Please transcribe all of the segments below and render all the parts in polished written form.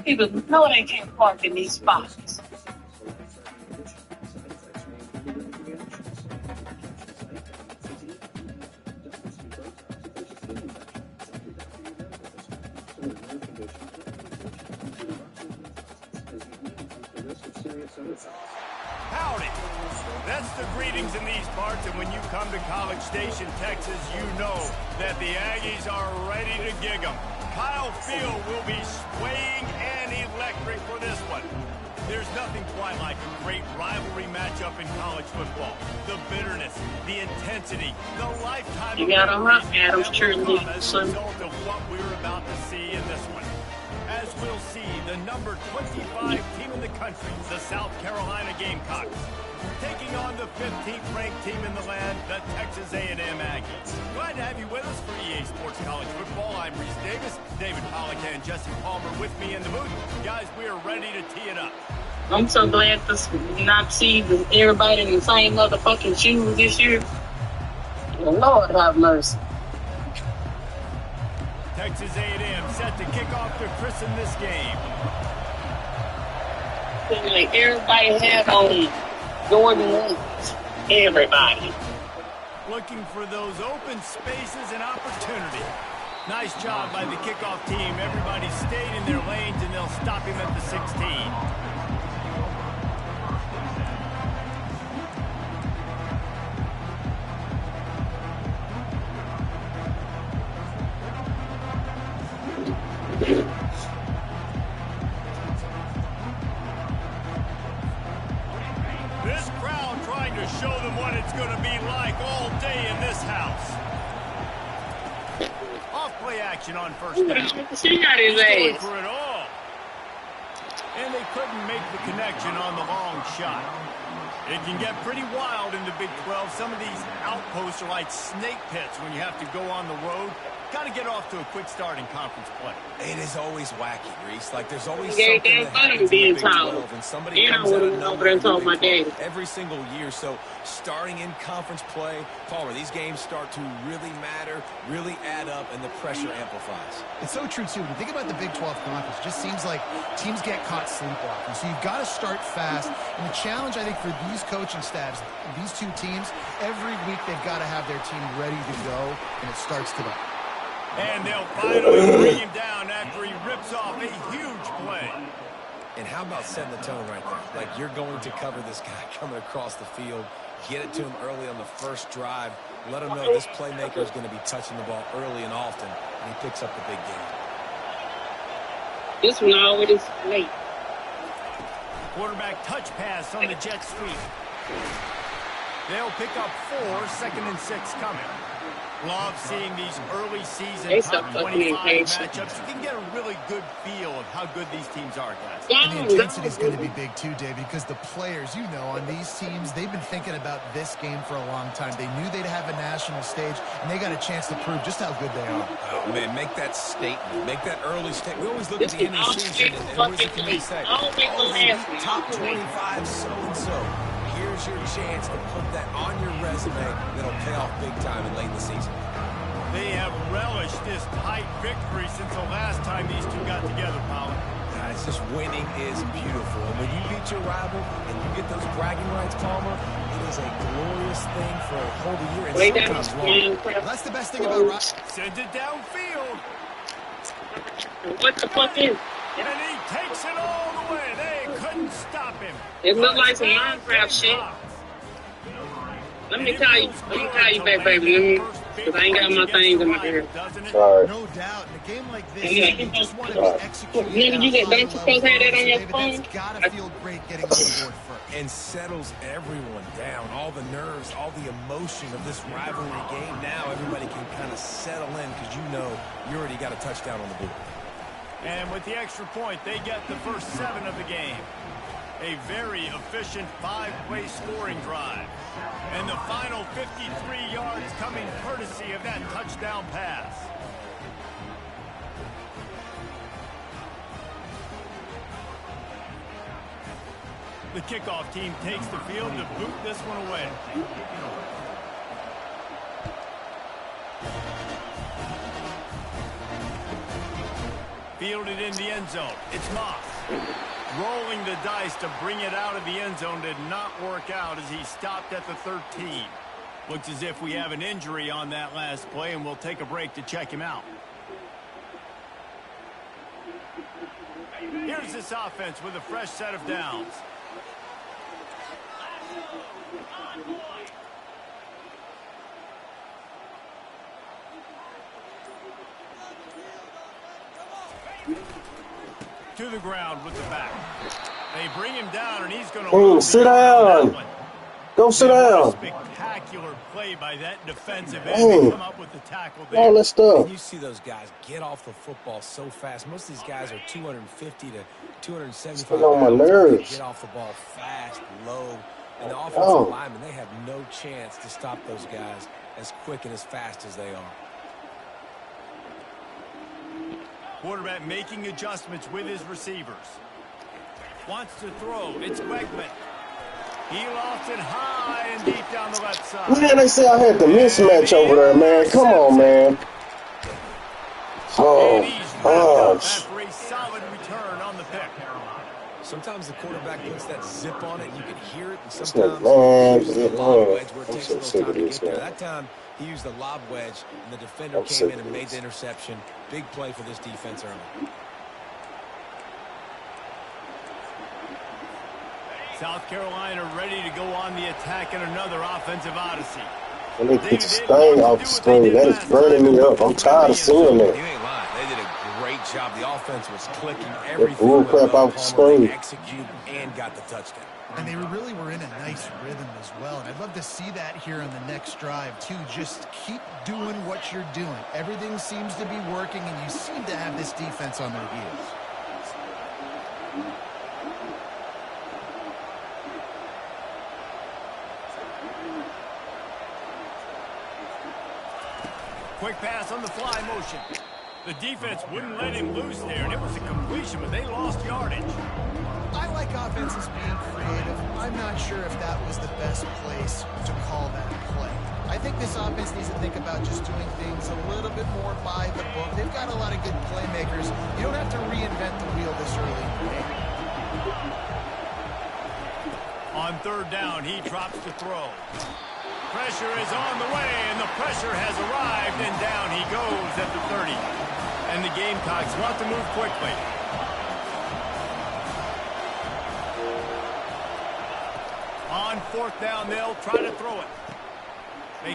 People know they can't park in these spots. Howdy. That's the greetings in these parts, and when you come to College Station, Texas, you know that the Aggies are ready to gig 'em. Kyle Field will be swaying and electric for this one. There's nothing quite like a great rivalry matchup in college football. The bitterness, the intensity, the lifetime You got a lot, Adams as a cheerleading, son. result of what we're about to see in this one. As we'll see, the number 25 team in the country, the South Carolina Gamecocks, taking on the 15th ranked team in the land, the Texas A&M Aggies. Glad to have you with us for EA Sports College Football. I'm Reese Davis, David Pollock and Jesse Palmer with me in the booth. Guys, we are ready to tee it up. I'm so glad to not see everybody in the same motherfucking shoes this year. Lord have mercy. Texas A&M set to kick off to christen this game. Like everybody had on Jordan Woods. Everybody. Looking for those open spaces and opportunity. Nice job by the kickoff team. Everybody stayed in their lanes, and they'll stop him at the 16. This crowd trying to show them what it's going to be like all day in this house. Off play action on first down. She got his He's going ass. for it all. And they couldn't make the connection on the long shot. It can get pretty wild in the Big 12. Some of these outposts are like snake pits when you have to go on the road. Got to get off to a quick start in conference play. It is always wacky, Reese. Like there's always Yeah, something damn that happens in being the Big tall. 12, and somebody Yeah, comes I out would've of went over nowhere there in and the told Big my 12 daddy. every single year. So starting in conference play, Palmer, these games start to really matter, really add up, and the pressure amplifies. It's so true, too. When you think about the Big 12 conference, it just seems like teams get caught sleepwalking. So you've got to start fast. And the challenge, I think, for these coaching staffs, these two teams, every week they've got to have their team ready to go, and it starts today. And they'll finally bring him down after he rips off a huge play. And how about setting the tone right there? Like you're going to cover this guy coming across the field, get it to him early on the first drive, let him know this playmaker is going to be touching the ball early and often, and he picks up the big game. This one always late. Quarterback touch pass on the jet sweep. They'll pick up 4, 2nd and 6 coming. Love seeing these early season top 25 matchups. You can get a really good feel of how good these teams are, guys. And the intensity is going to be big too, David, because the players, you know, on these teams, they've been thinking about this game for a long time. They knew they'd have a national stage, and they got a chance to prove just how good they are. Oh, man, make that statement. Make that early statement. We always look at the end of the season, and what does the committee say? Top 25 so-and-so. Here's your chance to put that on your resume that'll pay off big time in late in the season. They have relished this tight victory since the last time these two got together, Paul. It's just winning is beautiful. And when you beat your rival and you get those bragging rights, Palmer, it is a glorious thing for a whole year. And sometimes longer. Well, that's the best thing about rock. Sends it downfield. What the fuck is? And he takes it all the way. They couldn't stop him. It looked like some Minecraft shit. Let me call you back, baby. Because I ain't got my things in my ear. Sorry. No doubt. In a game like this, you just want to be executing. Don't you supposed to have that on your phone? That's got to feel great getting on the board first. And settles everyone down. All the nerves, all the emotion of this rivalry game. Now everybody can kind of settle in because you know you already got a touchdown on the board. And with the extra point, they get the first 7 of the game. A very efficient 5-play scoring drive. And the final 53 yards coming courtesy of that touchdown pass. The kickoff team takes the field to boot this one away. Fielded in the end zone. It's Moss. Rolling the dice to bring it out of the end zone did not work out as he stopped at the 13. Looks as if we have an injury on that last play, and we'll take a break to check him out. Here's this offense with a fresh set of downs. To the ground with the back. They bring him down, and he's going to sit down. Go sit down. Spectacular play by that defensive end to come up with the tackle there. All that stuff. And you see those guys get off the football so fast. Most of these guys are 250 to 275 pounds. On my nerves. They get off the ball fast, low, and the offensive linemen, they have no chance to stop those guys as quick and as fast as they are. Quarterback making adjustments with his receivers. Wants to throw. It's Wegman. He lost it high and deep down the left side. Man, they say I had the mismatch over there, man. Come on, man. Oh, gosh. After a solid return on the pick. Sometimes the quarterback puts that zip on it, and you can hear it, and It's sometimes like, he uses the lob wedge where it I'm takes so a sick little of time to this, get there. man. That time, he used the lob wedge, and the defender I'm came sick in of and made this. the interception. Big play for this defense early. South Carolina ready to go on the attack in another offensive odyssey. I need to get the stain off the screen. That is burning me up. I'm tired of seeing that. You ain't lying. They did a great job. The offense was clicking That everything. bull went crap well. off the Palmer, they screen. executed and got the touchdown. And they really were in a nice rhythm as well. And I'd love to see that here on the next drive, too. Just keep doing what you're doing. Everything seems to be working, and you seem to have this defense on their heels. Quick pass on the fly motion. The defense wouldn't let him loose there, and it was a completion, but they lost yardage. I like offenses being creative. I'm not sure if that was the best place to call that play. I think this offense needs to think about just doing things a little bit more by the book. They've got a lot of good playmakers. You don't have to reinvent the wheel this early in the game. On third down, he drops to throw. Pressure is on the way, and the pressure has arrived, and down he goes at the 30. And the Gamecocks want to move quickly. On fourth down, they'll try to throw it.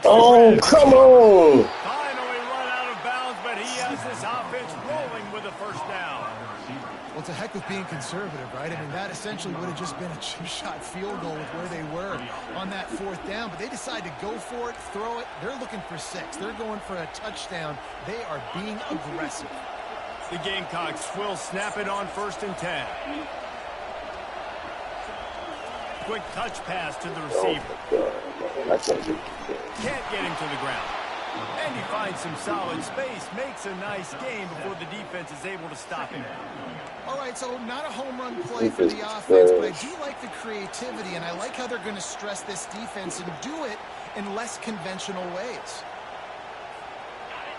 Oh, come on. Finally run out of bounds, but he has this offense rolling with a first down. Well, it's a heck of being conservative, right? I mean, that essentially would have just been a chip-shot field goal with where they were on that fourth down. But they decide to go for it, throw it. They're looking for 6. They're going for a touchdown. They are being aggressive. The Gamecocks will snap it on 1st and 10. Quick touch pass to the receiver. Can't get him to the ground. And he finds some solid space, makes a nice game before the defense is able to stop him. All right, so not a home run play for the offense, but I do like the creativity, and I like how they're going to stress this defense and do it in less conventional ways.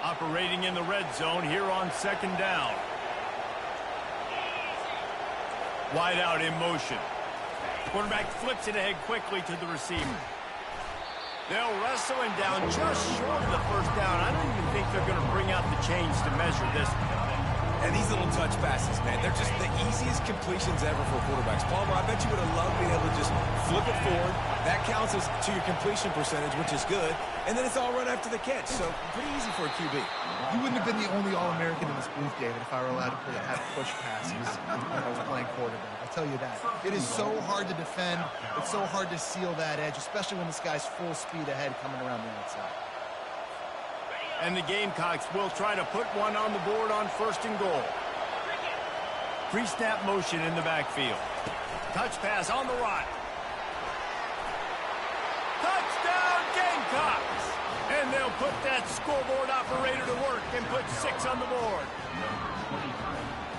Operating in the red zone here on 2nd down. Wide out in motion. Quarterback flips it ahead quickly to the receiver. They'll wrestle him down just short of the first down. I don't even think they're going to bring out the chains to measure this one. And these little touch passes, man, they're just the easiest completions ever for quarterbacks. Palmer, I bet you would have loved being able to just flip it forward. That counts as to your completion percentage, which is good. And then it's all run after the catch. So pretty easy for a QB. You wouldn't have been the only All-American in this booth, David, if I were allowed to have push passes when I was playing quarterback. I'll tell you that. It is so hard to defend. It's so hard to seal that edge, especially when this guy's full speed ahead coming around the outside. And the Gamecocks will try to put one on the board on 1st and goal. Pre-snap motion in the backfield. Touch pass on the right. Touchdown Gamecocks! And they'll put that scoreboard operator to work and put 6 on the board.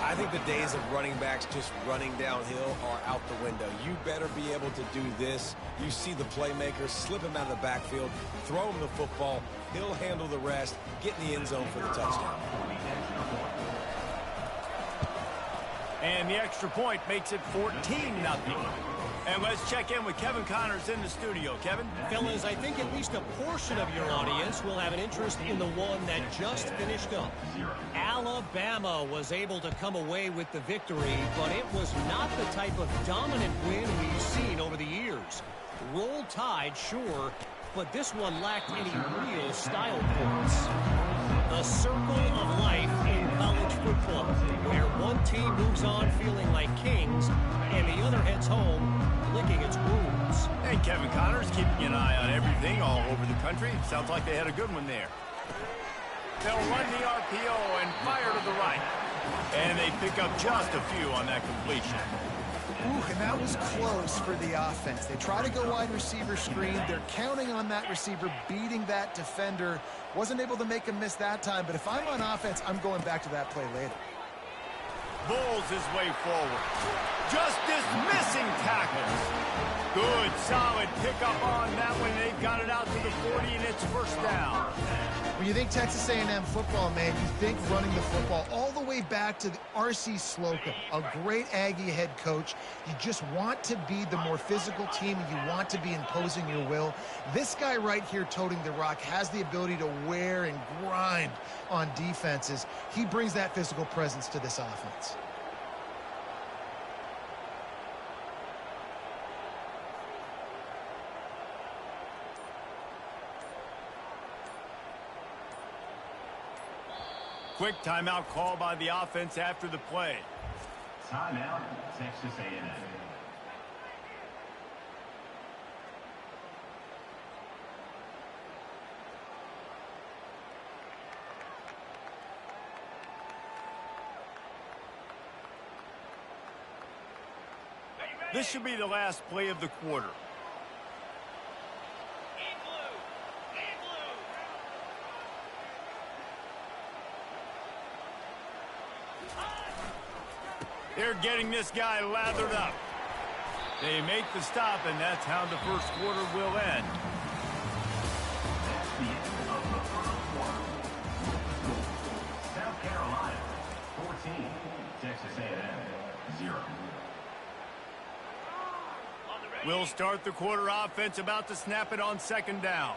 I think the days of running backs just running downhill are out the window. You better be able to do this. You see the playmakers, slip him out of the backfield, throw him the football. He'll handle the rest, get in the end zone for the touchdown. And the extra point makes it 14-0. And let's check in with Kevin Connors in the studio. Kevin? Fellas, I think at least a portion of your audience will have an interest in the one that just finished up. Alabama was able to come away with the victory, but it was not the type of dominant win we've seen over the years. Roll Tide, sure, but this one lacked any real style points. The circle of life in college football, where one team moves on feeling like kings and the other heads home licking its wounds. And Kevin Connors keeping an eye on everything all over the country. Sounds like they had a good one there. They'll run the RPO and fire to the right. And they pick up just a few on that completion. Ooh, and that was close for the offense. They try to go wide receiver screen. They're counting on that receiver beating that defender. Wasn't able to make him miss that time, but if I'm on offense, I'm going back to that play later. Bulls his way forward. Just dismissing tackles. Good, solid pickup on that one. They've got it out to the 40, and it's first down. When you think Texas A&M football, man, you think running the football all the way back to the R.C. Slocum, a great Aggie head coach. You just want to be the more physical team, and you want to be imposing your will. This guy right here toting the rock has the ability to wear and grind on defenses. He brings that physical presence to this offense. Quick timeout call by the offense after the play. Timeout, Texas A&M. This should be the last play of the quarter. They're getting this guy lathered up. They make the stop, and that's how the first quarter will end. That's the end of the first quarter. South Carolina, 14. Texas A&M, 0. We'll start the quarter offense, about to snap it on second down.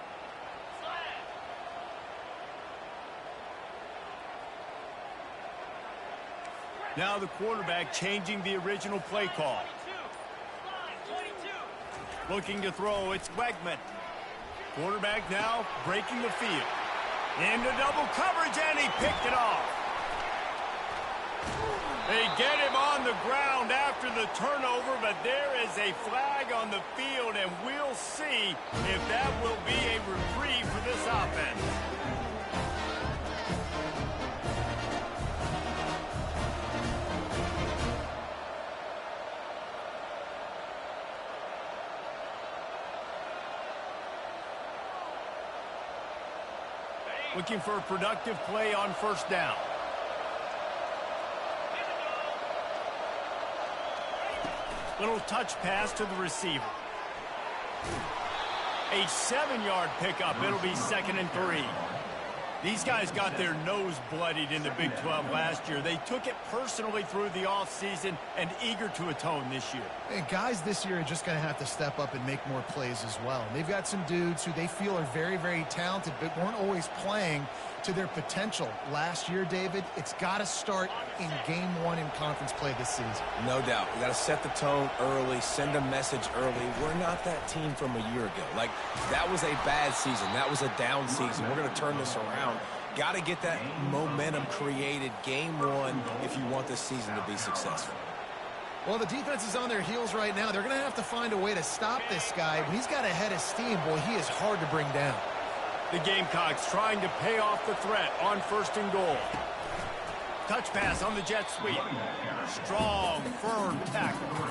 Now the quarterback changing the original play call. Looking to throw, it's Wegman. Quarterback now breaking the field. Into double coverage, and he picked it off. They get him on the ground after the turnover, but there is a flag on the field, and we'll see if that will be a reprieve for this offense. Looking for a productive play on first down. Little touch pass to the receiver. A 7-yard pickup. It'll be 2nd and 3. These guys got their nose bloodied in the Big 12 last year. They took it personally through the offseason and eager to atone this year. And guys this year are just going to have to step up and make more plays as well. And they've got some dudes who they feel are very, very talented but weren't always playing to their potential. Last year, David, it's got to start in game 1 in conference play this season. No doubt. You got to set the tone early, send a message early. We're not that team from a year ago. Like, that was a bad season. That was a down season. We're going to turn this around. Got to get that momentum created game 1 if you want this season to be successful. Well, the defense is on their heels right now. They're going to have to find a way to stop this guy. When he's got a head of steam, boy, he is hard to bring down. The Gamecocks trying to pay off the threat on 1st and goal. Touch pass on the jet sweep. Strong, firm tackle.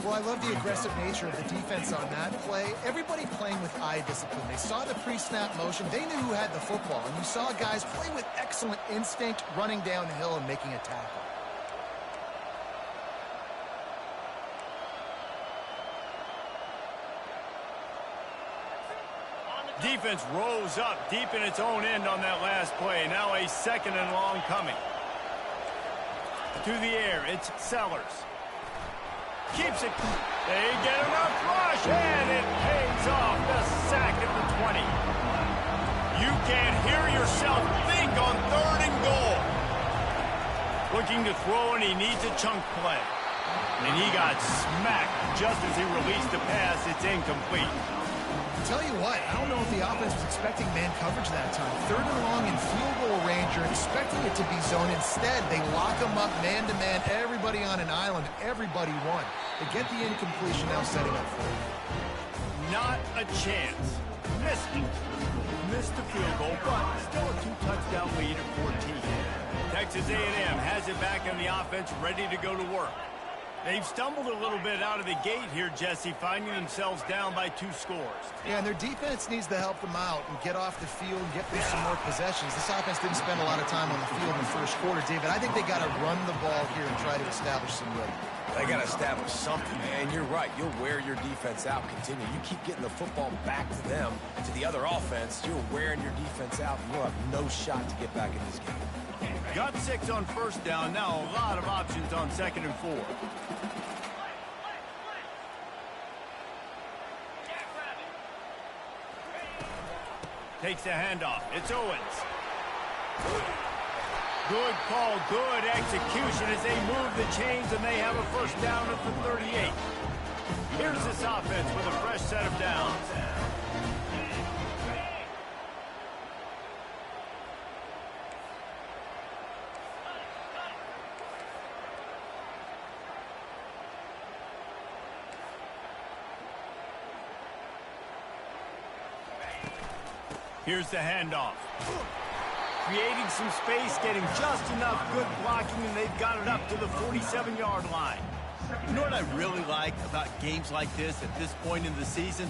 Well, I love the aggressive nature of the defense on that play. Everybody playing with eye discipline. They saw the pre-snap motion. They knew who had the football. And you saw guys play with excellent instinct, running downhill and making a tackle. Defense rose up deep in its own end on that last play. Now a second and long coming. To the air, it's Sellers. Keeps it. They get enough rush, and it pays off the sack at the 20. You can't hear yourself think on 3rd and goal. Looking to throw, and he needs a chunk play. And he got smacked just as he released the pass. It's incomplete. Tell you what, I don't know if the offense was expecting man coverage that time. 3rd and long in field goal range, you're expecting it to be zone. Instead, they lock them up man-to-man, everybody on an island, everybody won. They get the incompletion, now setting up for it. Not a chance. Missed the field goal, but still a 2-touchdown lead at 14. Texas A&M has it back in the offense, ready to go to work. They've stumbled a little bit out of the gate here, Jesse, finding themselves down by 2 scores. Yeah, and their defense needs to help them out and get off the field and get through some more possessions. This offense didn't spend a lot of time on the field in the first quarter, David. I think they got to run the ball here and try to establish some rhythm. They got to establish something, man. You're right. You'll wear your defense out. Continue. You keep getting the football back to them, to the other offense. You're wearing your defense out, and you'll have no shot to get back in this game. Got 6 on 1st down. Now a lot of options on 2nd and 4. Takes the handoff. It's Owens. Good call, good execution as they move the chains, and they have a 1st down at the 38. Here's this offense with a fresh set of downs. Here's the handoff. Creating some space, getting just enough good blocking, and they've got it up to the 47-yard line. You know what I really like about games like this at this point in the season?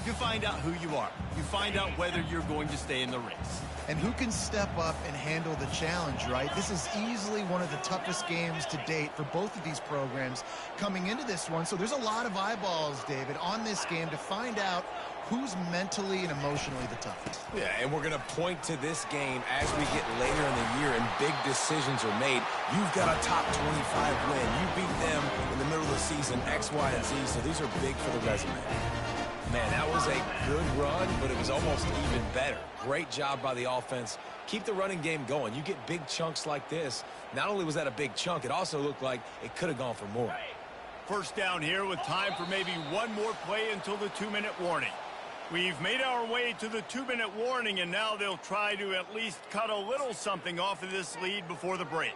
You find out who you are. You find out whether you're going to stay in the race. And who can step up and handle the challenge, right? This is easily one of the toughest games to date for both of these programs coming into this one. So there's a lot of eyeballs, David, on this game to find out who's mentally and emotionally the toughest. Yeah, and we're going to point to this game as we get later in the year and big decisions are made. You've got a top 25 win. You beat them in the middle of the season, X, Y, and Z, so these are big for the resume. Man, that was a good run, but it was almost even better. Great job by the offense. Keep the running game going. You get big chunks like this. Not only was that a big chunk, it also looked like it could have gone for more. 1st down here with time for maybe one more play until the 2-minute warning. We've made our way to the 2-minute warning, and now they'll try to at least cut a little something off of this lead before the break.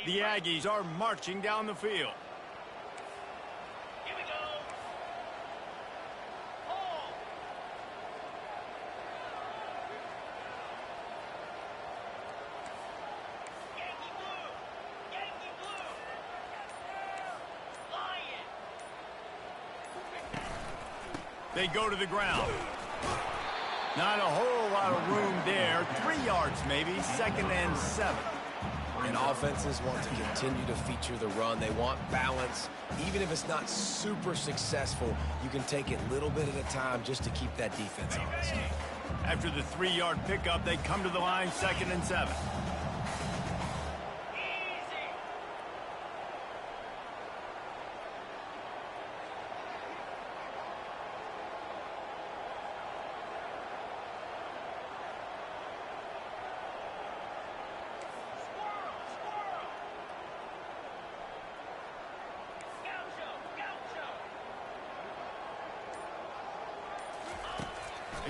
The Aggies are marching down the field. Here we go. Yankee blue. Yankee blue. Lion. They go to the ground. Not a whole lot of room there. 3 yards maybe. 2nd and 7. And offenses want to continue to feature the run. They want balance. Even if it's not super successful, you can take it little bit at a time just to keep that defense honest. After the 3-yard pickup, they come to the line, 2nd and 7.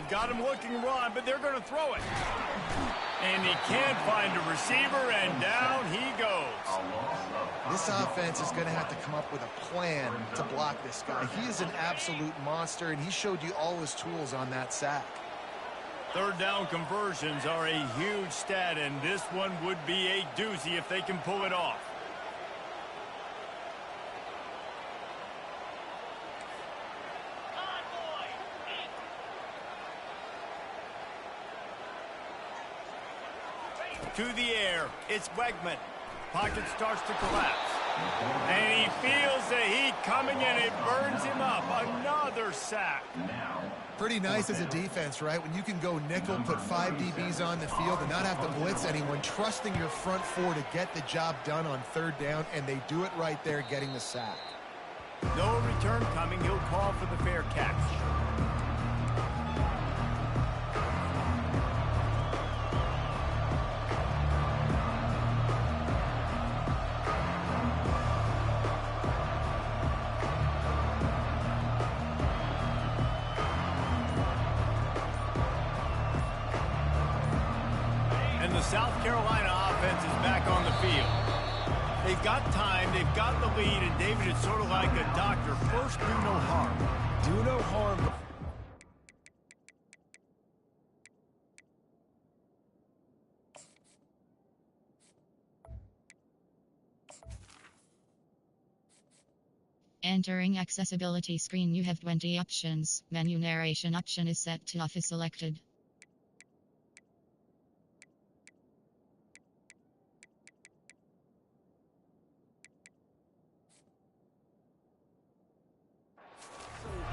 They've got him looking run, but they're going to throw it. And he can't find a receiver, and down he goes. This offense is going to have to come up with a plan to block this guy. He is an absolute monster, and he showed you all his tools on that sack. Third down conversions are a huge stat, and this one would be a doozy if they can pull it off. To the air, it's Wegman. Pocket starts to collapse. And he feels the heat coming, and it burns him up. Another sack. Pretty nice as a defense, right? When you can go nickel, put 5 DBs on the field and not have to blitz anyone, trusting your front four to get the job done on third down, and they do it right there, getting the sack. No return coming. He'll call for the fair catch. South Carolina offense is back on the field. They've got time, they've got the lead, and David, it's sort of like a doctor. First, do no harm. Do no harm. Entering accessibility screen, you have 20 options. Menu narration option is set to off is selected.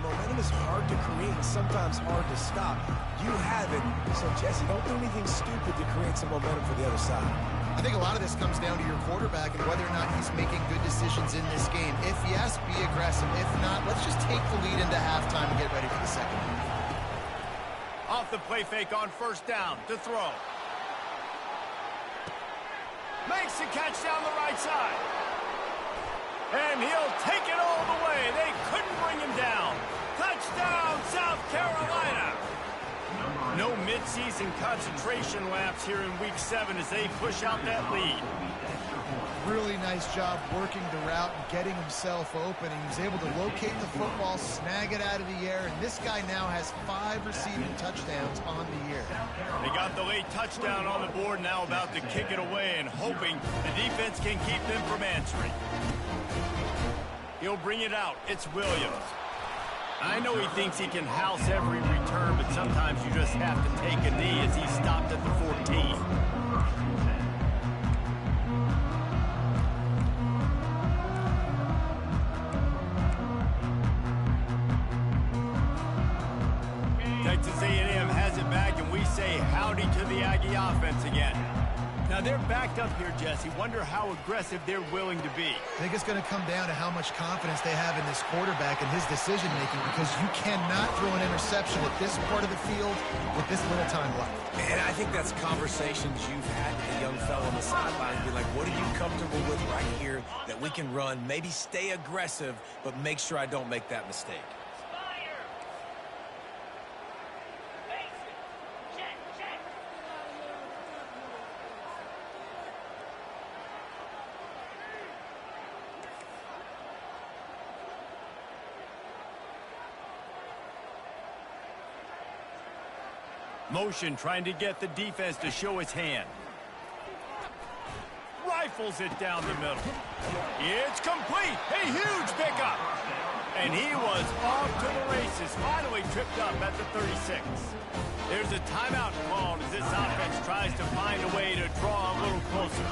Momentum is hard to create and sometimes hard to stop. You have it. So, Jesse, don't do anything stupid to create some momentum for the other side. I think a lot of this comes down to your quarterback and whether or not he's making good decisions in this game. If yes, be aggressive. If not, let's just take the lead into halftime and get ready for the second half. Off the play fake on first down to throw. Makes the catch down the right side. And he'll take it all the way. They couldn't bring him down. Touchdown, South Carolina. No midseason concentration laps here in Week 7 as they push out that lead. Really nice job working the route and getting himself open. And he was able to locate the football, snag it out of the air, and this guy now has 5 receiving touchdowns on the year. They got the late touchdown on the board, now about to kick it away and hoping the defense can keep them from answering. He'll bring it out. It's Williams. I know he thinks he can house every return, but sometimes you just have to take a knee as he stopped at the 14. Texas A&M has it back, and we say howdy to the Aggie offense again. Now, they're backed up here, Jesse. Wonder how aggressive they're willing to be. I think it's going to come down to how much confidence they have in this quarterback and his decision-making, because you cannot throw an interception at this part of the field with this little time left. And I think that's conversations you've had with the young fellow on the sideline. Be like, what are you comfortable with right here that we can run? Maybe stay aggressive, but make sure I don't make that mistake. Motion trying to get the defense to show his hand. Rifles it down the middle. It's complete. A huge pickup. And he was off to the races. Finally tripped up at the 36. There's a timeout called as this offense tries to find a way to draw a little closer.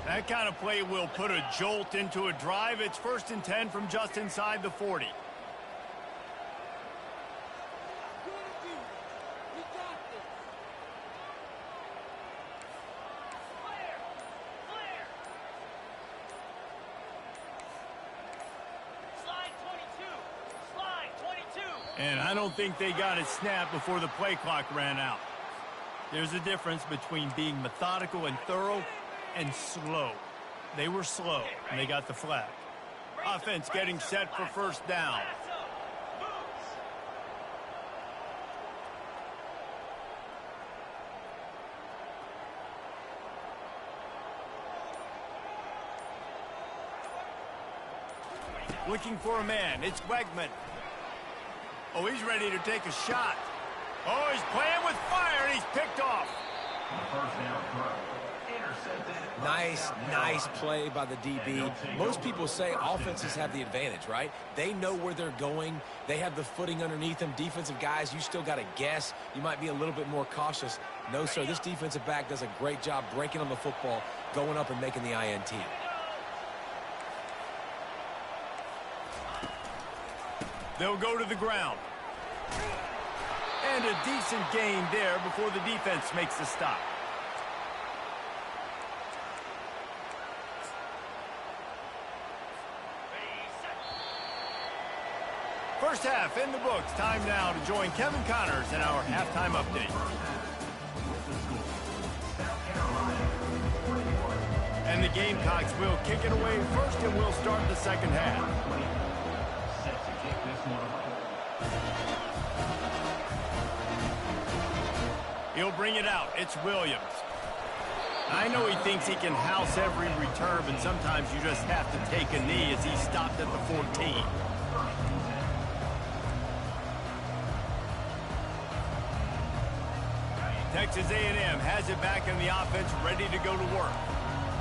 That kind of play will put a jolt into a drive. It's 1st and 10 from just inside the 40. And I don't think they got it snapped before the play clock ran out. There's a difference between being methodical and thorough and slow. They were slow, and they got the flag. Offense getting set for first down. Looking for a man. It's Wegman. Oh, he's ready to take a shot. Oh, he's playing with fire, and he's picked off. The first down throw. Intercepted. Nice play by the DB. Most people say offenses have the advantage, right? They know where they're going. They have the footing underneath them. Defensive guys, you still got to guess. You might be a little bit more cautious. No, sir, this defensive back does a great job breaking on the football, going up and making the INT. They'll go to the ground. And a decent gain there before the defense makes the stop. First half in the books. Time now to join Kevin Connors in our halftime update. And the Gamecocks will kick it away first, and we'll start the second half. Set to kick this one away. He'll bring it out. It's Williams. I know he thinks he can house every return, but sometimes you just have to take a knee as he stopped at the 14. Texas A&M has it back in the offense, ready to go to work.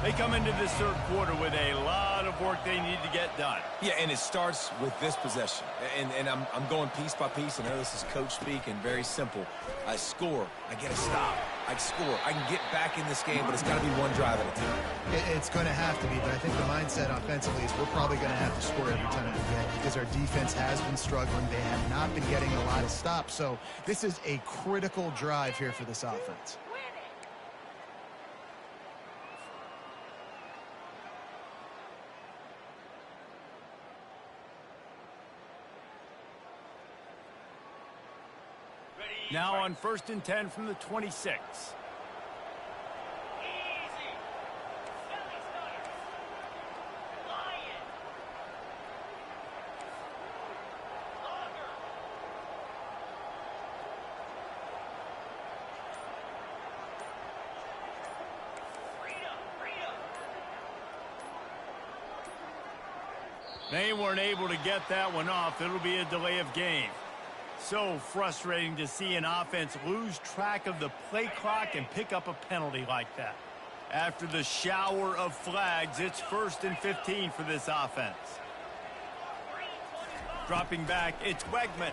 They come into this third quarter with a lot of work they need to get done. Yeah, and it starts with this possession. And I'm going piece by piece. I know this is coach speak and very simple. I score. I get a stop. I score. I can get back in this game, but it's got to be one drive at a time. It's going to have to be, but I think the mindset offensively is we're probably going to have to score every time we get it because our defense has been struggling. They have not been getting a lot of stops. So this is a critical drive here for this offense. Now on 1st and 10 from the 26. They weren't able to get that one off. It'll be a delay of game. So frustrating to see an offense lose track of the play clock and pick up a penalty like that. After the shower of flags, it's 1st and 15 for this offense. Dropping back, it's Wegman.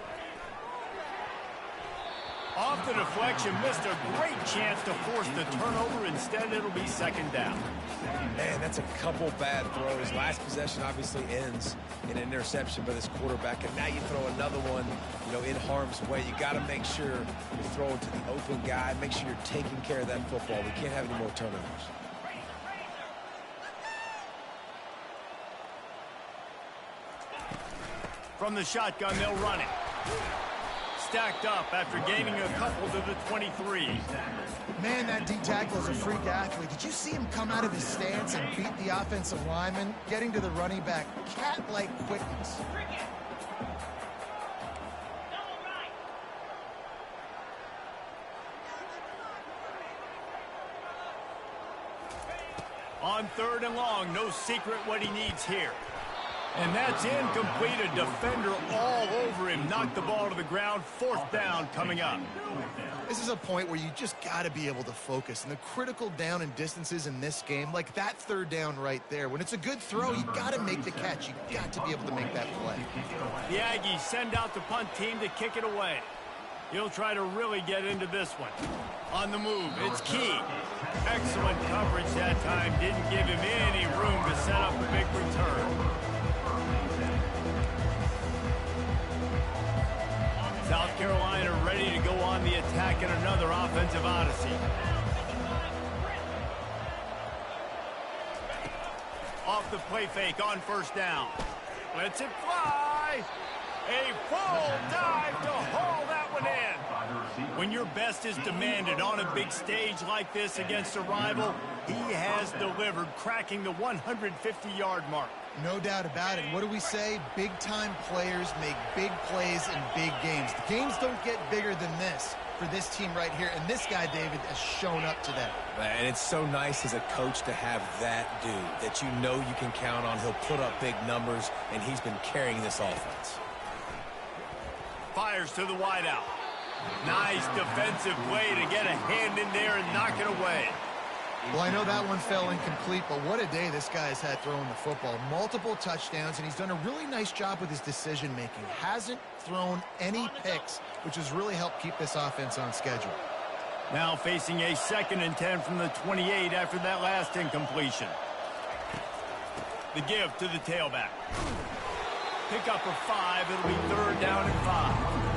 Off the deflection, missed a great chance to force the turnover. Instead, it'll be 2nd down. Man, that's a couple bad throws. Last possession obviously ends in an interception by this quarterback, and now you throw another one, in harm's way. You got to make sure you're throwing to the open guy. Make sure you're taking care of that football. We can't have any more turnovers. From the shotgun, they'll run it. Stacked up after gaining a couple to the 23. Man, that D tackle is a freak athlete. Did you see him come out of his stance and beat the offensive lineman, getting to the running back? Cat-like quickness. On 3rd and long, no secret what he needs here. And that's incomplete. A defender all over him. Knocked the ball to the ground. 4th down coming up. This is a point where you just got to be able to focus. And the critical down and distances in this game, like that 3rd down right there, when it's a good throw, you got to make the catch. You got to be able to make that play. The Aggies send out the punt team to kick it away. He'll try to really get into this one. On the move, it's Key. Excellent coverage that time. Didn't give him any room to set up a big return. South Carolina ready to go on the attack in another offensive odyssey. Off the play fake on 1st down. Lets it fly. A full dive to haul that one in. When your best is demanded on a big stage like this against a rival, he has delivered, cracking the 150-yard mark. No doubt about it. What do we say? Big-time players make big plays in big games. The games don't get bigger than this. for this team right here. And this guy, David, has shown up today. And it's so nice as a coach to have that dude that you know you can count on. He'll put up big numbers, and he's been carrying this offense. Fires to the wideout. Nice defensive play to get a hand in there and knock it away. Well, I know that one fell incomplete, but what a day this guy has had throwing the football. Multiple touchdowns, and he's done a really nice job with his decision-making. Hasn't thrown any picks, which has really helped keep this offense on schedule. Now facing a 2nd and 10 from the 28 after that last incompletion. The give to the tailback. Pick up a 5. It'll be 3rd down and 5.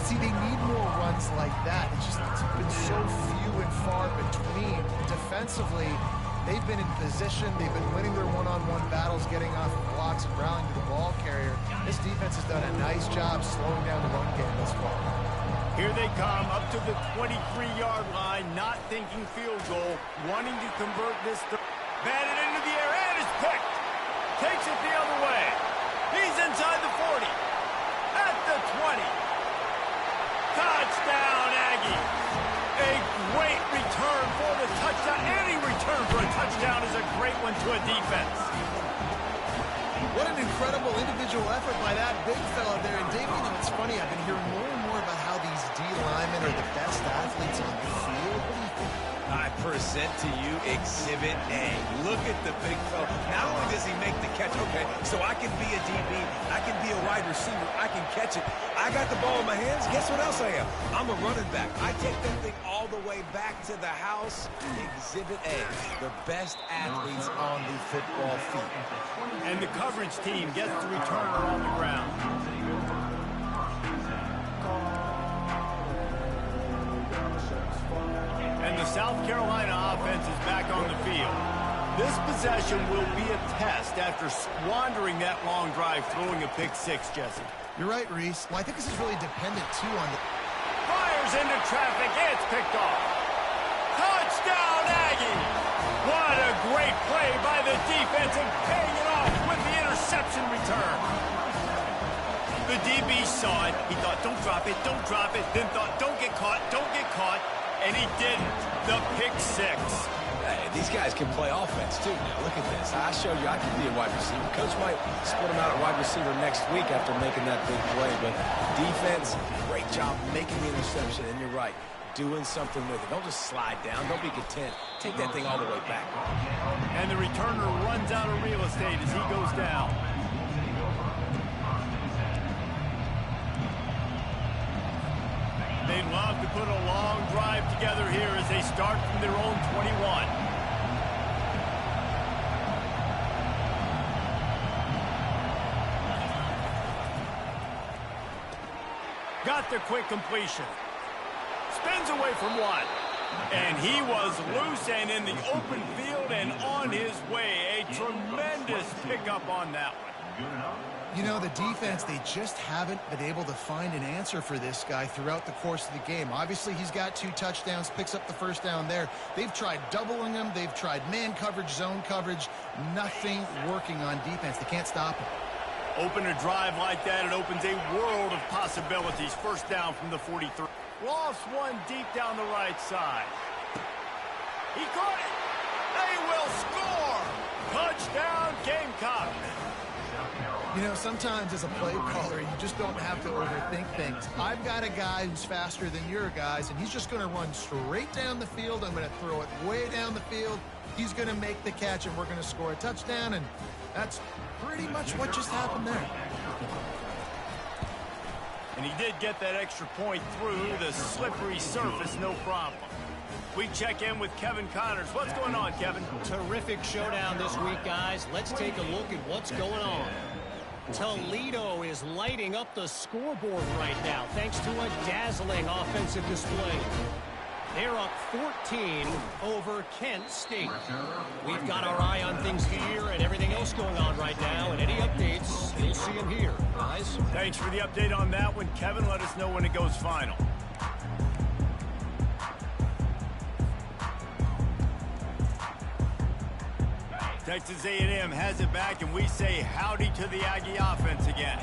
See, they need more runs like that. It's been so few and far between. Defensively, they've been in position. They've been winning their one-on-one battles, getting off of blocks and rallying to the ball carrier. This defense has done a nice job slowing down the run game thus far. Here they come up to the 23-yard line, not thinking field goal, wanting to convert this. Batted into the air and is picked. Takes it the other way. He's inside the 40. At the 20. Touchdown, Aggie. A great return for the touchdown. Any return for a touchdown is a great one to a defense. What an incredible individual effort by that big fella there. And Dave, you know, it's funny, I've been hearing more and more about how these D linemen are the best athletes on the field. What do you think? I present to you Exhibit A. Look at the big fella. Not only does he make the catch, okay, so I can be a DB, I can be a wide receiver, I can catch it. I got the ball in my hands. Guess what else I am? I'm a running back. I take that thing all the way back to the house. Exhibit A, the best athletes on the football field. And the coverage team gets the returner on the ground. And the South Carolina offense is back on the field. This possession will be a test after squandering that long drive, throwing a pick 6, Jesse. You're right, Reese. Well, I think this is really dependent, too, on the... Fires into traffic. It's picked off. Touchdown, Aggie! What a great play by the defense and paying it off with the interception return. The DB saw it. He thought, don't drop it, don't drop it. Then thought, don't get caught, don't get caught. And he didn't. The pick 6. Hey, these guys can play offense, too. Now, look at this. I show you I can be a wide receiver. Coach might split him out at wide receiver next week after making that big play. But defense, great job making the interception. And you're right, doing something with it. Don't just slide down. Don't be content. Take that thing all the way back. And the returner runs out of real estate as he goes down. They'd love to put a long drive together here as they start from their own 21. Got the quick completion. Spins away from one. And he was loose and in the open field and on his way. A tremendous pickup on that one. You know, the defense, they just haven't been able to find an answer for this guy throughout the course of the game. Obviously, he's got 2 touchdowns, picks up the first down there. They've tried doubling him. They've tried man coverage, zone coverage. Nothing working on defense. They can't stop him. Open a drive like that, it opens a world of possibilities. First down from the 43. Lost one deep down the right side. He caught it. They will score. Touchdown, Gamecock. You know, sometimes as a play caller, you just don't have to overthink things. I've got a guy who's faster than your guys, and he's just going to run straight down the field. I'm going to throw it way down the field. He's going to make the catch, and we're going to score a touchdown, and that's pretty much what just happened there. And he did get that extra point through the slippery surface, no problem. We check in with Kevin Connors. What's going on, Kevin? Terrific showdown this week, guys. Let's take a look at what's going on. Toledo is lighting up the scoreboard right now thanks to a dazzling offensive display. They're up 14 over Kent State. We've got our eye on things here and everything else going on right now, and any updates, you'll see them here, guys. Thanks for the update on that one, Kevin. Let us know when it goes final. Texas A&M has it back, and we say howdy to the Aggie offense again.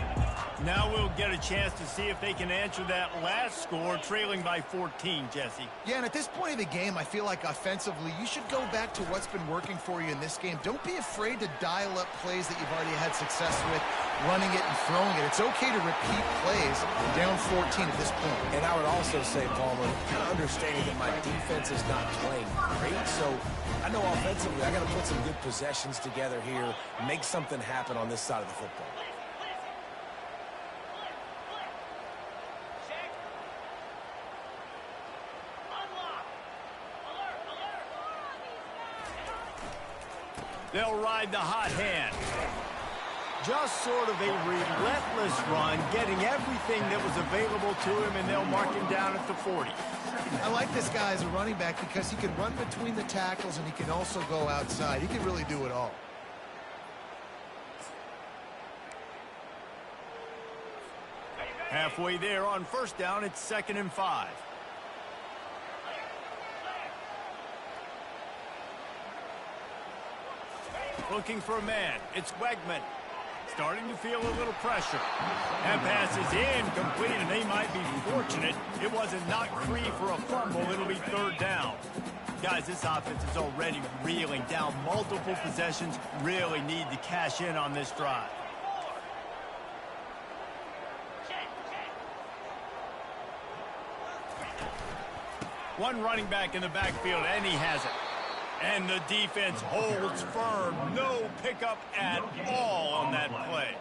Now we'll get a chance to see if they can answer that last score, trailing by 14, Jesse. Yeah, and at this point of the game, I feel like offensively, you should go back to what's been working for you in this game. Don't be afraid to dial up plays that you've already had success with, running it and throwing it. It's okay to repeat plays down 14 at this point. And I would also say, Palmer, kind of understanding that my defense is not playing great, so I know offensively I got to put some good possessions together here, make something happen on this side of the football. They'll ride the hot hand. Just sort of a relentless run, getting everything that was available to him, and they'll mark him down at the 40. I like this guy as a running back because he can run between the tackles and he can also go outside. He can really do it all. Halfway there on first down, it's 2nd and 5. Looking for a man. It's Wegman. Starting to feel a little pressure. That pass is incomplete, and they might be fortunate it wasn't knocked free for a fumble. It'll be 3rd down. Guys, this offense is already reeling down multiple possessions. Really need to cash in on this drive. One running back in the backfield, and he has it. And the defense holds firm. No pickup at all on that play.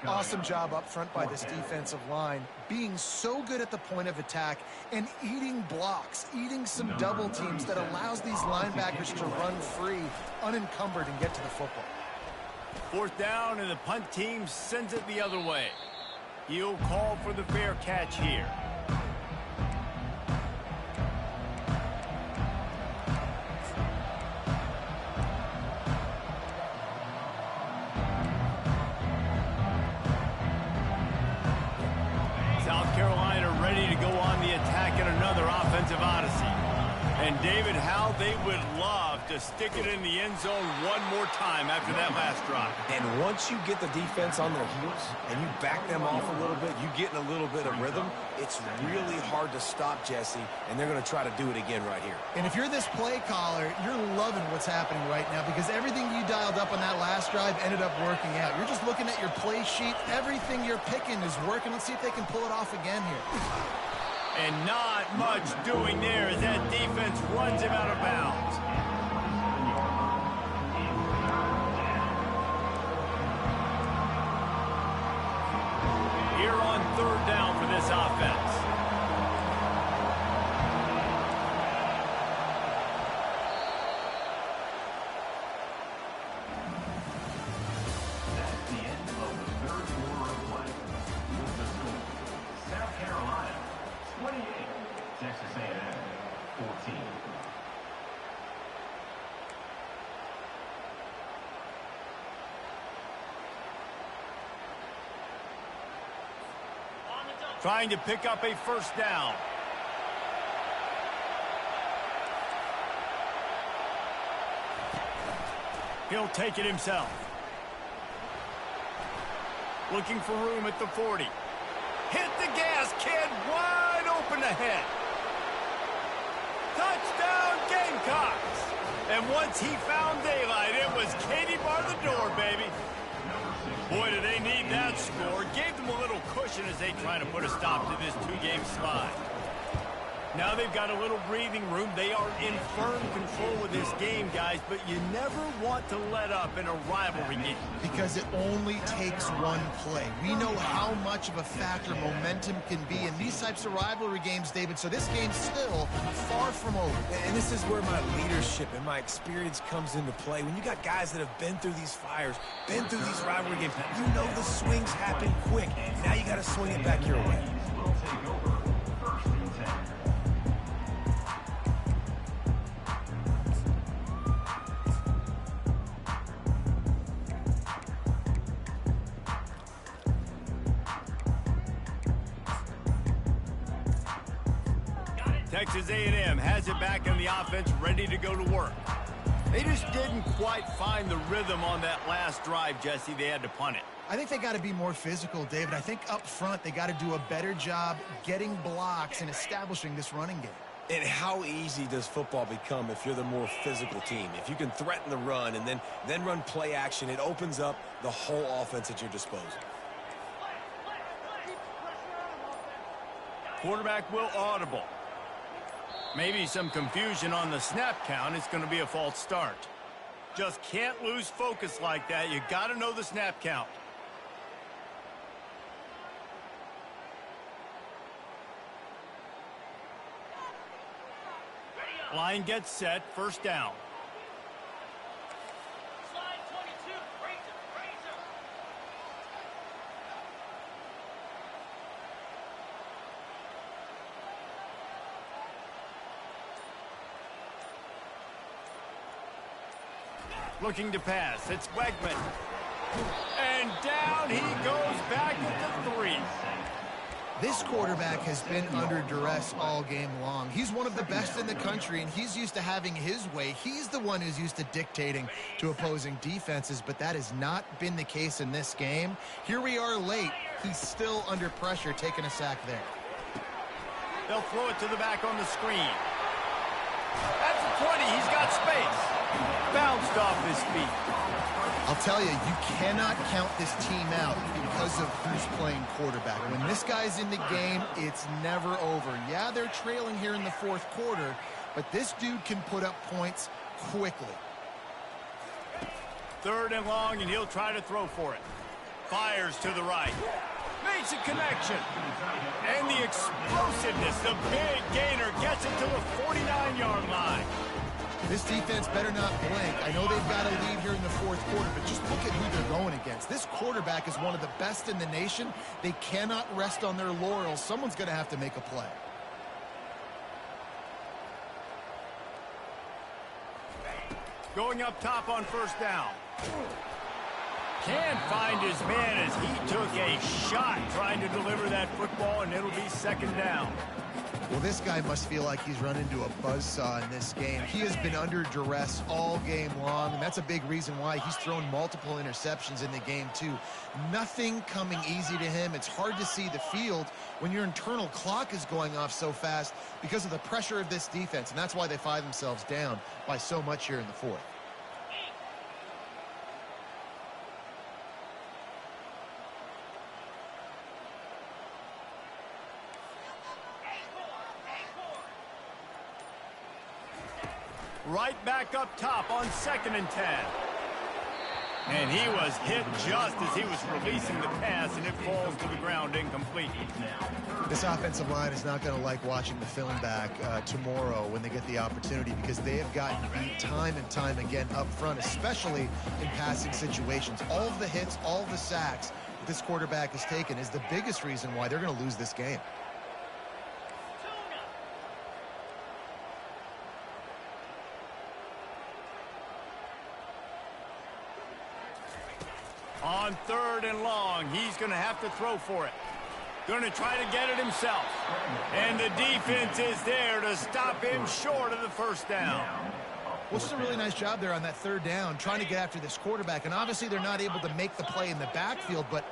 Awesome job up front by this defensive line, being so good at the point of attack and eating blocks, eating some double teams that allows these linebackers to run free, unencumbered, and get to the football. 4th down, and the punt team sends it the other way. He'll call for the fair catch here. South Carolina ready to go on the attack in another offensive odyssey. And David, how they would love to stick it in the end zone one more time after that last drive. And once you get the defense on their heels and you back them off a little bit, you get in a little bit of rhythm, it's really hard to stop, Jesse, and they're going to try to do it again right here. And if you're this play caller, you're loving what's happening right now because everything you dialed up on that last drive ended up working out. You're just looking at your play sheet. Everything you're picking is working. Let's see if they can pull it off again here. And not much doing there as that defense runs him out of bounds. Here on 3rd down for this offense. That's the end of the 3rd quarter of play. With the score, South Carolina 28, Texas A&M 14. Trying to pick up a 1st down. He'll take it himself. Looking for room at the 40. Hit the gas, kid. Wide open ahead. Touchdown, Gamecocks. And once he found daylight, it was Katie bar the door, baby. Boy, do they need that score. Gave them a little cushion as they try to put a stop to this 2-game slide. Now they've got a little breathing room. They are in firm control of this game, guys, but you never want to let up in a rivalry game. Because it only takes one play. We know how much of a factor momentum can be in these types of rivalry games, David, so this game's still far from over. And this is where my leadership and my experience comes into play. When you got guys that have been through these fires, been through these rivalry games, you know the swings happen quick. Now you got to swing it back your way. Will take over 1st and 10. Texas A&M has it back in the offense, ready to go to work. They just didn't quite find the rhythm on that last drive, Jesse. They had to punt it. I think they got to be more physical, David. I think up front they got to do a better job getting blocks and establishing this running game. And how easy does football become if you're the more physical team? If you can threaten the run and then run play action, it opens up the whole offense at your disposal. Quarterback will audible. Maybe some confusion on the snap count. It's going to be a false start. Just can't lose focus like that. You got to know the snap count. Line gets set, first down. Slide 22, Razor. Looking to pass, it's Wegman. And down he goes back at the 3. This quarterback has been under duress all game long. He's one of the best in the country, and he's used to having his way. He's the one who's used to dictating to opposing defenses, but that has not been the case in this game. Here we are late. He's still under pressure, taking a sack there. They'll throw it to the back on the screen. That's the 20. He's got space. Bounced off his feet. I'll tell you, you cannot count this team out because of who's playing quarterback. When this guy's in the game, it's never over. Yeah, they're trailing here in the fourth quarter, but this dude can put up points quickly. 3rd and long, and he'll try to throw for it. Fires to the right. Makes a connection. And the explosiveness, the big gainer, gets it to the 49-yard line. This defense better not blink. I know they've got a lead here in the fourth quarter, but just look at who they're going against. This quarterback is one of the best in the nation. They cannot rest on their laurels. Someone's going to have to make a play. Going up top on first down. Can't find his man as he took a shot trying to deliver that football, and it'll be 2nd down. Well, this guy must feel like he's run into a buzzsaw in this game. He has been under duress all game long, and that's a big reason why he's thrown multiple interceptions in the game, too. Nothing coming easy to him. It's hard to see the field when your internal clock is going off so fast because of the pressure of this defense, and that's why they find themselves down by so much here in the fourth. Right back up top on 2nd and 10. And he was hit just as he was releasing the pass, and it falls to the ground incomplete. This offensive line is not going to like watching the film back tomorrow when they get the opportunity, because they have gotten beat time and time again up front, especially in passing situations. All of the hits, all of the sacks that this quarterback has taken is the biggest reason why they're going to lose this game. On 3rd and long, he's going to have to throw for it. Going to try to get it himself. And the defense is there to stop him short of the first down. Well, it's a really nice job there on that 3rd down, trying to get after this quarterback. And obviously they're not able to make the play in the backfield, but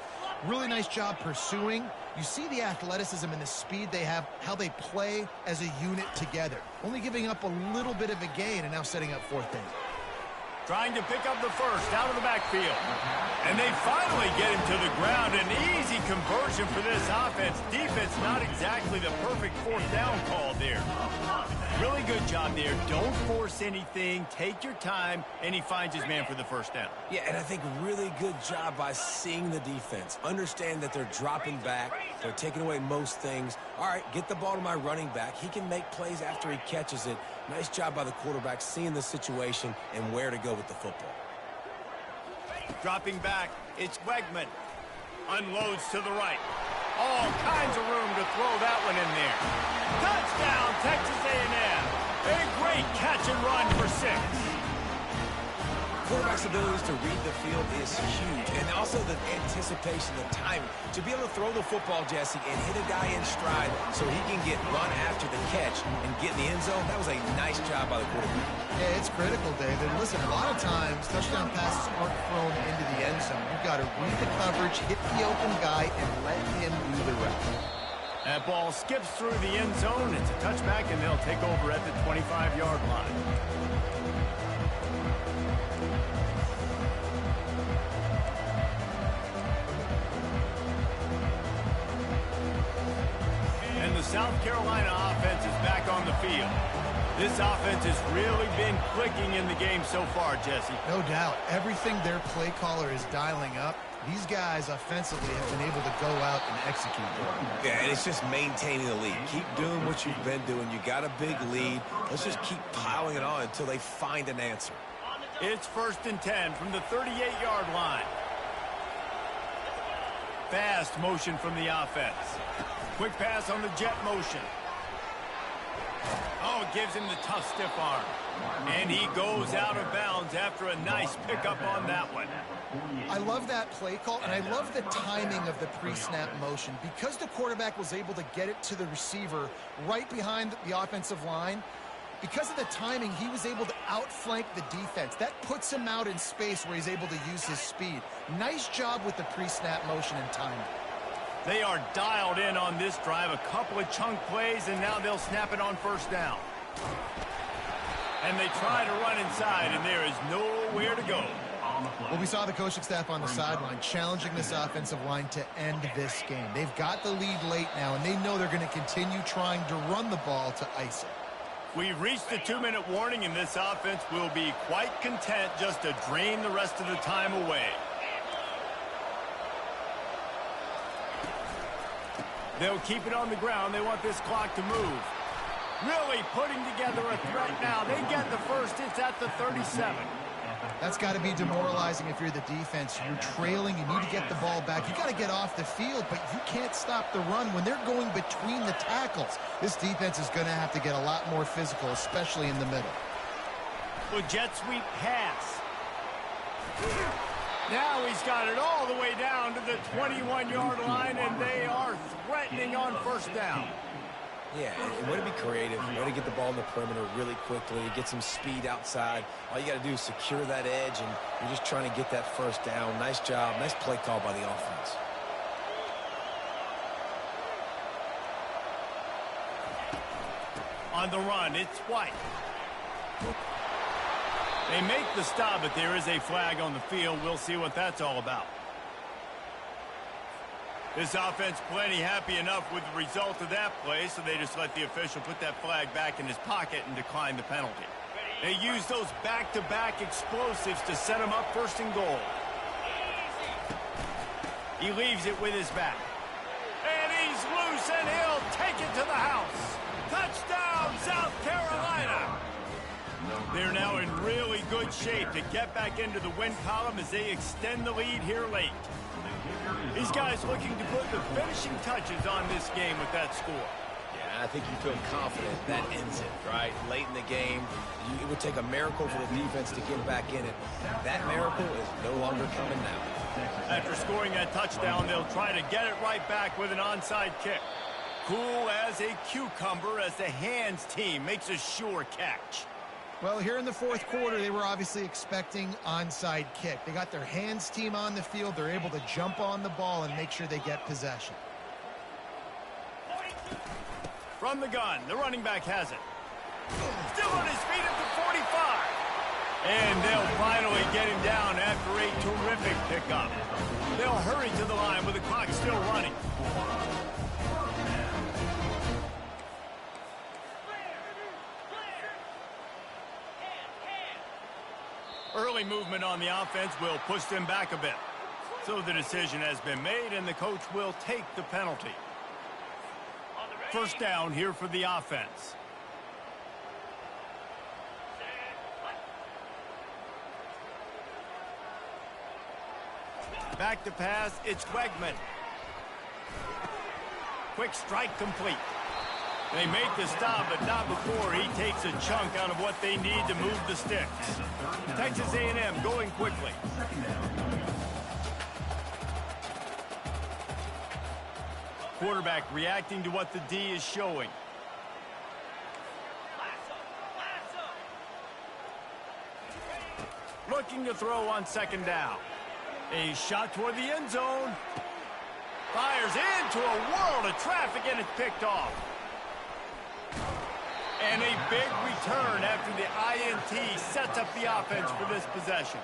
really nice job pursuing. You see the athleticism and the speed they have, how they play as a unit together. Only giving up a little bit of a gain and now setting up 4th down. Trying to pick up the first out of the backfield. And they finally get him to the ground. An easy conversion for this offense. Defense not exactly the perfect 4th down call there. Really good job there. Don't force anything. Take your time. And he finds his man for the first down. Yeah, and I think really good job by seeing the defense. Understand that they're dropping back. They're taking away most things. All right, get the ball to my running back. He can make plays after he catches it. Nice job by the quarterback seeing the situation and where to go with the football. Dropping back, it's Wegman. Unloads to the right. All kinds of room to throw that one in there. Touchdown, Texas A&M. A great catch and run for 6. Quarterback's abilities to read the field is huge, and also the anticipation, the timing. To be able to throw the football, Jesse, and hit a guy in stride so he can get run after the catch and get in the end zone, that was a nice job by the quarterback. Yeah, it's critical, David. Listen, a lot of times, touchdown passes aren't thrown into the end zone. You've got to read the coverage, hit the open guy, and let him do the rest. That ball skips through the end zone. It's a touchback, and they'll take over at the 25-yard line. And the South Carolina offense is back on the field. This offense has really been clicking in the game so far, Jesse. No doubt. Everything their play caller is dialing up, these guys offensively have been able to go out and execute. Yeah, and it's just maintaining the lead. Keep doing what you've been doing. You got a big lead. Let's just keep piling it on until they find an answer. It's 1st and 10 from the 38-yard line. Fast motion from the offense. Quick pass on the jet motion. Oh, it gives him the tough stiff arm. And he goes out of bounds after a nice pickup on that one. I love that play call, and I love the timing of the pre-snap motion. Because the quarterback was able to get it to the receiver right behind the offensive line, because of the timing, he was able to outflank the defense. That puts him out in space where he's able to use his speed. Nice job with the pre-snap motion and timing. They are dialed in on this drive. A couple of chunk plays, and now they'll snap it on 1st down. And they try to run inside, and there is nowhere to go. Well, we saw the coaching staff on the sideline challenging this offensive line to end this game. They've got the lead late now, and they know they're going to continue trying to run the ball to ice it. We've reached the 2-minute warning, and this offense will be quite content just to drain the rest of the time away. They'll keep it on the ground. They want this clock to move. Really putting together a threat now. They get the first. It's at the 37. That's got to be demoralizing if you're the defense. You're trailing. You need to get the ball back. You got to get off the field, but you can't stop the run when they're going between the tackles. This defense is going to have to get a lot more physical, especially in the middle. Well, jet sweep pass. Now he's got it all the way down to the 21-yard line, and they are threatening on 1st down. Yeah, and way to be creative, way to get the ball in the perimeter really quickly, get some speed outside. All you got to do is secure that edge, and you're just trying to get that 1st down. Nice job, nice play call by the offense. On the run, it's White. They make the stop, but there is a flag on the field. We'll see what that's all about. This offense plenty happy enough with the result of that play, so they just let the official put that flag back in his pocket and decline the penalty. They use those back-to-back explosives to set him up 1st and goal. He leaves it with his back. And he's loose, and he'll take it to the house. Touchdown, South Carolina! They're now in really good shape to get back into the win column as they extend the lead here late. These guys looking to put the finishing touches on this game with that score. Yeah, I think you feel confident that ends it, right? Late in the game, it would take a miracle for the defense to get back in it. That miracle is no longer coming now. After scoring that touchdown, they'll try to get it right back with an onside kick. Cool as a cucumber as the hands team makes a sure catch. Well, here in the 4th quarter, they were obviously expecting onside kick. They got their hands team on the field. They're able to jump on the ball and make sure they get possession. From the gun, the running back has it. Still on his feet at the 45. And they'll finally get him down after a terrific pickup. They'll hurry to the line with the clock still running. Early movement on the offense will push them back a bit. So the decision has been made, and the coach will take the penalty. 1st down here for the offense. Back to pass, it's Wegman. Quick strike complete. They make the stop, but not before he takes a chunk out of what they need to move the sticks. Texas A&M going quickly. Quarterback reacting to what the D is showing. Looking to throw on second down. A shot toward the end zone. Fires into a world of traffic, and it's picked off. And a big return after the INT sets up the offense for this possession.